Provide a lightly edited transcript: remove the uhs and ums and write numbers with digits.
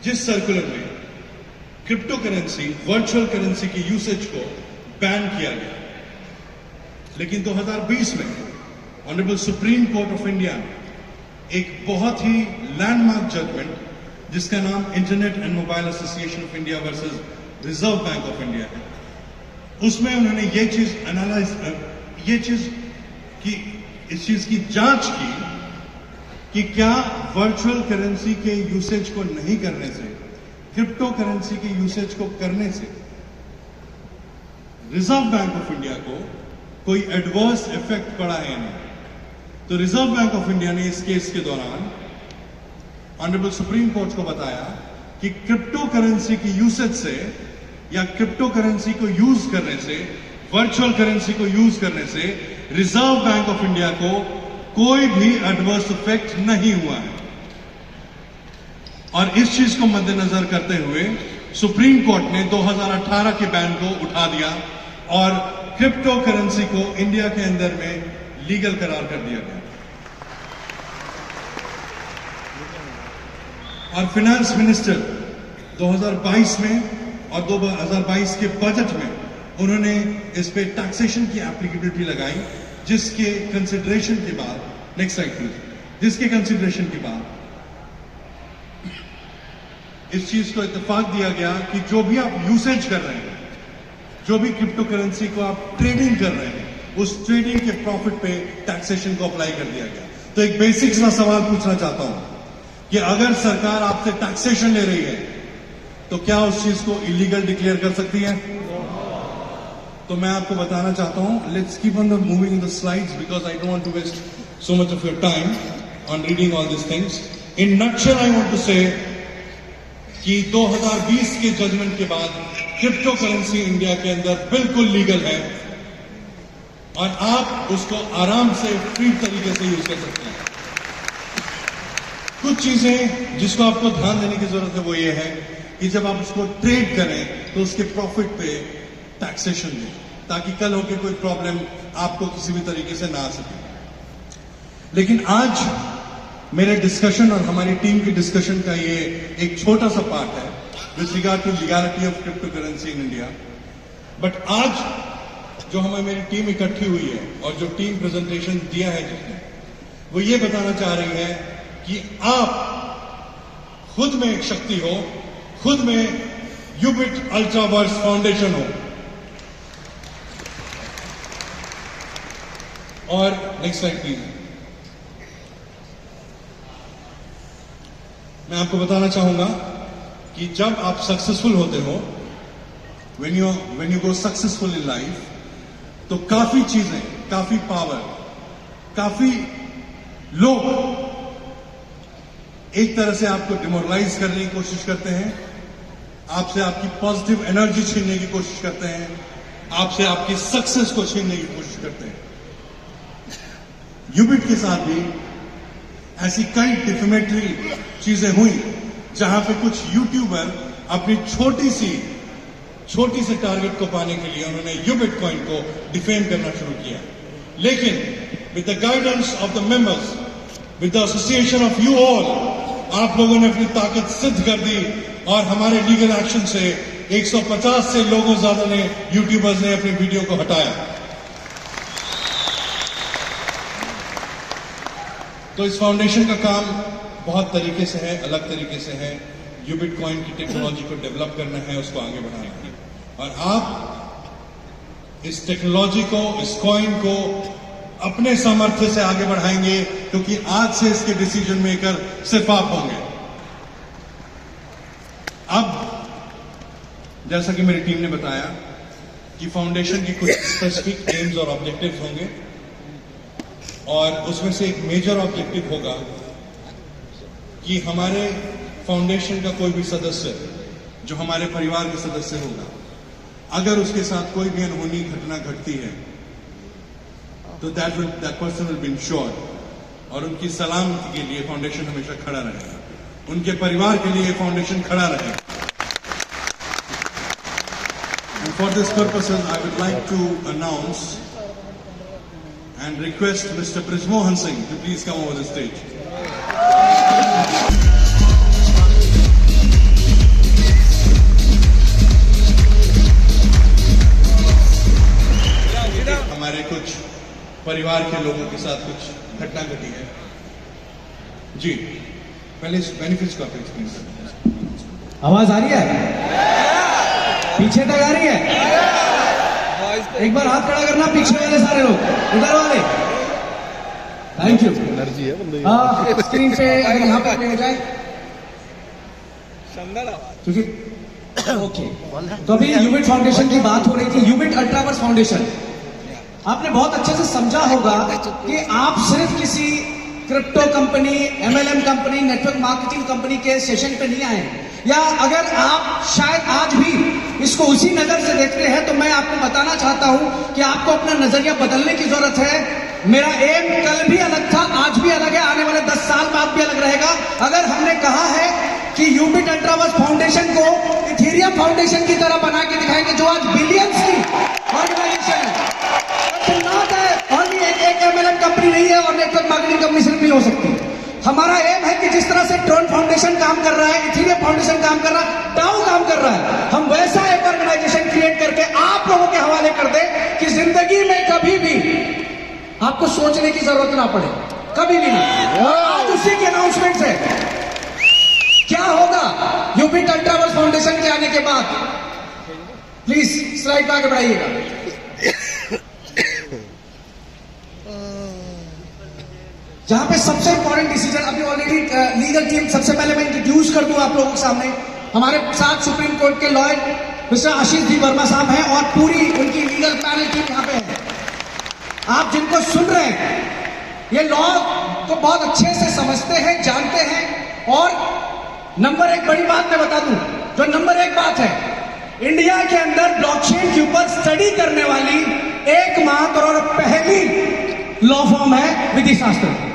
जिस सर्कुलर में crypto currency, virtual currency की यूसेज को बैन किया गया। लेकिन 2020 में honourable supreme court of India ने एक बहुत ही लैंडमार्क जजमेंट जिसका नाम internet and mobile association of India versus reserve bank of India है, उसमें उन्होंने ये चीज इस चीज की जांच की कि क्या वर्चुअल करेंसी के यूसेज को नहीं करने से, क्रिप्टो करेंसी के यूसेज को करने से रिजर्व बैंक ऑफ इंडिया को कोई एडवर्स इफेक्ट पड़ा है या नहीं। तो रिजर्व बैंक ऑफ इंडिया ने इस केस के दौरान ऑनरेबल सुप्रीम कोर्ट को बताया कि क्रिप्टो करेंसी की यूसेज से या क्रिप्टो करेंसी को यूज करने से, वर्चुअल करेंसी को यूज करने से रिजर्व बैंक ऑफ इंडिया को कोई भी एडवर्स इफेक्ट नहीं हुआ है। और इस चीज को मद्देनजर करते हुए सुप्रीम कोर्ट ने 2018 के बैन को उठा दिया और क्रिप्टो करेंसी को इंडिया के अंदर में लीगल करार कर दिया गया। और फाइनेंस मिनिस्टर 2022 में और 2022 के बजट में उन्होंने इस पे टैक्सेशन की एप्लीकेबिलिटी लगाई, जिसके कंसिडरेशन के बाद, नेक्स्ट स्लाइड प्लीज, जिसके कंसिडरेशन के बाद इस चीज को इत्तेफाक दिया गया कि जो भी आप यूसेज कर रहे हैं, जो भी क्रिप्टो करेंसी को आप ट्रेडिंग कर रहे हैं, उस ट्रेडिंग के प्रॉफिट पे टैक्सेशन को अप्लाई कर दिया गया। तो एक बेसिक सा सवाल पूछना चाहता हूं कि अगर सरकार आपसे टैक्सेशन ले रही है तो क्या उस चीज को इलीगल डिक्लेयर कर सकती है? तो मैं आपको बताना चाहता हूं, let's keep on the moving the slides because I don't want to waste so much of your time on reading all this things. In nutshell I want to say कि 2020 के जजमेंट के बाद क्रिप्टो करेंसी इंडिया के अंदर बिल्कुल legal है और आप उसको आराम से फ्री तरीके से यूज कर सकते हैं। कुछ चीजें जिसको आपको ध्यान देने की जरूरत है वो ये है कि जब आप उसको ट्रेड करें तो उसके प्रॉफिट पे टैक्सेशन दें, ताकि कल होके कोई प्रॉब्लम आपको किसी भी तरीके से ना आ सके। लेकिन आज मेरे डिस्कशन और हमारी टीम की डिस्कशन का ये एक छोटा सा पार्ट है with regard to legality of cryptocurrency in India. But आज जो हमें मेरी टीम इकट्ठी हुई है और जो टीम प्रेजेंटेशन दिया है जिसने, वो ये बताना चाह रही है कि आप खुद में एक शक्ति हो, खुद में यूबिट अल्ट्रावर्स फाउंडेशन हो। और नेक्स्ट स्लाइड प्लीज। मैं आपको बताना चाहूंगा कि जब आप सक्सेसफुल होते हो, when you go successful in life, तो काफी चीजें, काफी पावर, काफी लोग एक तरह से आपको डिमोरलाइज करने की कोशिश करते हैं, आपसे आपकी पॉजिटिव एनर्जी छीनने की कोशिश करते हैं, आपसे आपकी सक्सेस को छीनने की कोशिश करते हैं। यूबिट के साथ भी ऐसी कई डिफेमेटरी चीजें हुई जहां पे कुछ यूट्यूबर अपनी छोटी सी टारगेट को पाने के लिए उन्होंने यूबिट कॉइन को डिफेम करना शुरू किया। लेकिन with the guidance of the members, with the association of you all, आप लोगों ने अपनी ताकत सिद्ध कर दी और हमारे लीगल एक्शन से 150 से लोगों ज्यादा ने, यूट्यूबर्स ने अपनी वीडियो को हटाया। तो इस फाउंडेशन का काम बहुत तरीके से है, अलग तरीके से है। यूबिट कॉइन की टेक्नोलॉजी को डेवलप करना है, उसको आगे बढ़ाना है और आप इस टेक्नोलॉजी को, इस कॉइन को अपने सामर्थ्य से आगे बढ़ाएंगे, क्योंकि आज से इसके डिसीजन मेकर सिर्फ आप होंगे। अब जैसा कि मेरी टीम ने बताया कि फाउंडेशन की कुछ स्पेसिफिक एम्स और ऑब्जेक्टिव्स होंगे और उसमें से एक मेजर ऑब्जेक्टिव होगा कि हमारे फाउंडेशन का कोई भी सदस्य जो हमारे परिवार के सदस्य होगा, अगर उसके साथ कोई भी अनहोनी घटना घटती है तो that person will be insured और उनकी सलामती के लिए फाउंडेशन हमेशा खड़ा रहेगा, उनके परिवार के लिए फाउंडेशन खड़ा रहेगा। And for this purposes, I would like to announce and request Mr. Brijmohan Singh to please come over the stage. परिवार के लोगों के साथ कुछ घटना घटी है। जी, पहले इस बेनिफिट्स को आप एक्सप्लेन करें। आवाज आ रही है? पीछे तक आ रही है? एक बार हाथ खड़ा करना, पीछे वाले सारे लोग, इधर वाले। Thank you. एनर्जी है बंदे स्क्रीन पे अगर यहाँ पे प्ले हो जाए, क्योंकि ओके। तो अभी यूबिट फाउंडेशन की बात हो रही थी, यूबिट अल्ट्रावर्स फाउंडेशन। आपने बहुत अच्छे से समझा होगा कि आप सिर्फ किसी crypto company, MLM company, network marketing company के सेशन पे नहीं आए, या अगर आप शायद आज भी इसको उसी नजर से देखते हैं, तो मैं आपको बताना चाहता हूं कि आपको अपना नजरिया बदलने की जरूरत है। मेरा एम कल भी अलग था, आज भी अलग है, आने वाले 10 साल बाद भी अलग रहेगा। अगर हमने कहा है कि यूबिट अल्ट्रावर्स फाउंडेशन को इथेरियम फाउंडेशन की तरह बना के दिखाएंगे, जो आज बिलियंस की ऑर्गेनाइजेशन है, और भी एक एमएलएम कंपनी नहीं है और नेटवर्क मार्केटिंग कंपनी सिर्फ नहीं हो सकती। हमारा एम है कि जिस तरह से ट्रोन फाउंडेशन काम कर रहा है, इथेरियम फाउंडेशन काम कर रहा है, डाउ काम कर रहा है, हम वैसा एक ऑर्गेनाइजेशन क्रिएट करके आप लोगों के हवाले कर दे कि जिंदगी में कभी भी आपको सोचने की जरूरत ना पड़े, कभी भी ना। आज उसी के अनाउंसमेंट है क्या होगा यूबिट अल्ट्रावर्स फाउंडेशन के आने के बाद। प्लीज स्लाइड आगे बढ़ाइएगा। जहां पे सबसे इंपॉर्टेंट डिसीजन, अभी ऑलरेडी लीगल टीम, सबसे पहले मैं इंट्रोड्यूस कर दूं आप लोगों के सामने। हमारे साथ सुप्रीम कोर्ट के लॉयर मिस्टर आशीष दी वर्मा साहब हैं और पूरी उनकी लीगल पैनल टीम यहाँ पे है। आप जिनको सुन रहे हैं, ये लॉ को बहुत अच्छे से समझते हैं, जानते हैं। और नंबर एक बड़ी बात मैं बता दूं, जो नंबर एक बात है, इंडिया के अंदर ब्लॉकचेन के ऊपर स्टडी करने वाली एकमात्र और पहली लॉ फॉर्म है विधि शास्त्र।